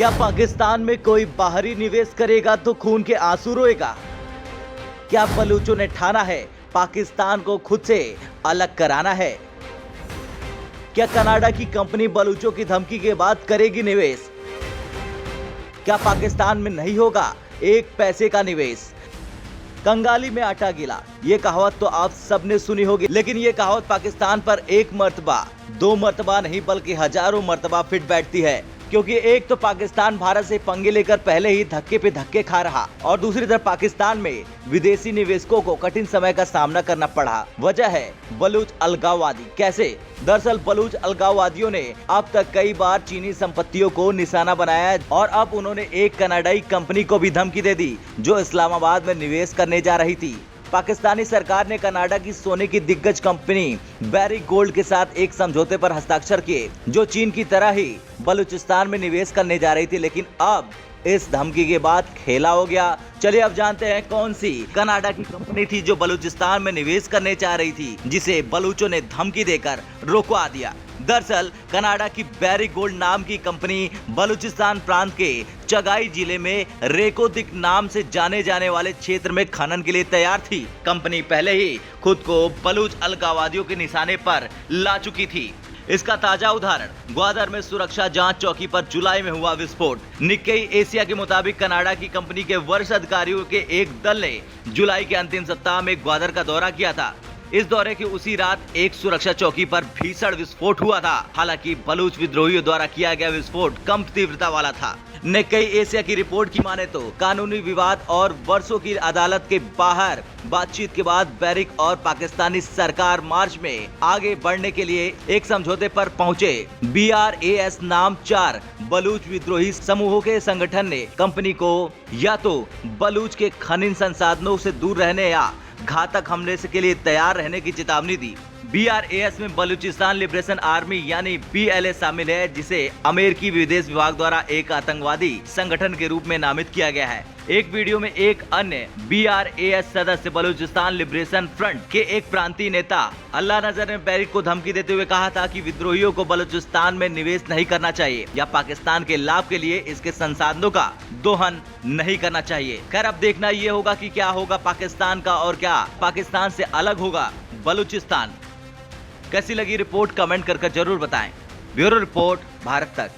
क्या पाकिस्तान में कोई बाहरी निवेश करेगा तो खून के आंसू रोएगा? क्या बलूचों ने ठाना है पाकिस्तान को खुद से अलग कराना है? क्या कनाडा की कंपनी बलूचों की धमकी के बाद करेगी निवेश? क्या पाकिस्तान में नहीं होगा एक पैसे का निवेश? कंगाली में आटा गिला, ये कहावत तो आप सबने सुनी होगी, लेकिन ये कहावत पाकिस्तान पर एक मर्तबा, दो मर्तबा नहीं बल्कि हजारों मर्तबा फिट बैठती है। क्योंकि एक तो पाकिस्तान भारत से पंगे लेकर पहले ही धक्के पे धक्के खा रहा और दूसरी तरफ पाकिस्तान में विदेशी निवेशकों को कठिन समय का सामना करना पड़ा। वजह है बलूच अलगाववादी। कैसे? दरअसल बलूच अलगाववादियों ने अब तक कई बार चीनी संपत्तियों को निशाना बनाया और अब उन्होंने एक कनाडाई कंपनी को भी धमकी दे दी जो इस्लामाबाद में निवेश करने जा रही थी। पाकिस्तानी सरकार ने कनाडा की सोने की दिग्गज कंपनी बैरिक गोल्ड के साथ एक समझौते पर हस्ताक्षर किए जो चीन की तरह ही बलूचिस्तान में निवेश करने जा रही थी। लेकिन अब इस धमकी के बाद खेला हो गया। चलिए अब जानते हैं कौन सी कनाडा की कंपनी थी जो बलूचिस्तान में निवेश करने चाह रही थी, जिसे बलूचों ने धमकी देकर रोकवा दिया। दरअसल कनाडा की बैरिक गोल्ड नाम की कंपनी बलूचिस्तान प्रांत के चगाई जिले में रेकोदिक नाम से जाने जाने वाले क्षेत्र में खनन के लिए तैयार थी। कंपनी पहले ही खुद को बलूच अलगाववादियों के निशाने पर ला चुकी थी। इसका ताजा उदाहरण ग्वादर में सुरक्षा जांच चौकी पर जुलाई में हुआ विस्फोट। निक्केई एशिया के मुताबिक कनाडा की कंपनी के वरिष्ठ अधिकारियों के एक दल ने जुलाई के अंतिम सप्ताह में ग्वादर का दौरा किया था। इस दौरे की उसी रात एक सुरक्षा चौकी पर भीषण विस्फोट हुआ था। हालांकि बलूच विद्रोहियों द्वारा किया गया विस्फोट कम तीव्रता वाला था। निक्केई एशिया की रिपोर्ट की माने तो कानूनी विवाद और वर्षों की अदालत के बाहर बातचीत के बाद बैरिक और पाकिस्तानी सरकार मार्च में आगे बढ़ने के लिए एक समझौते पर पहुंचे। BRAS नाम 4 बलूच विद्रोही समूहों के संगठन ने कंपनी को या तो बलूच के खनिज संसाधनों से दूर रहने या घातक हमले के लिए तैयार रहने की चेतावनी दी। BRAS में बलूचिस्तान लिबरेशन आर्मी यानी BLA शामिल है, जिसे अमेरिकी विदेश विभाग द्वारा एक आतंकवादी संगठन के रूप में नामित किया गया है। एक वीडियो में एक अन्य BRAS सदस्य बलूचिस्तान लिबरेशन फ्रंट के एक प्रांतीय नेता अल्लाह नजर ने बैरिक को धमकी देते हुए कहा था कि विद्रोहियों को बलूचिस्तान में निवेश नहीं करना चाहिए या पाकिस्तान के लाभ के लिए इसके संसाधनों का दोहन नहीं करना चाहिए। खैर अब देखना ये होगा कि क्या होगा पाकिस्तान का और क्या पाकिस्तान से अलग होगा बलूचिस्तान। कैसी लगी रिपोर्ट कमेंट कर जरूर बताएं। ब्यूरो रिपोर्ट, भारत तक।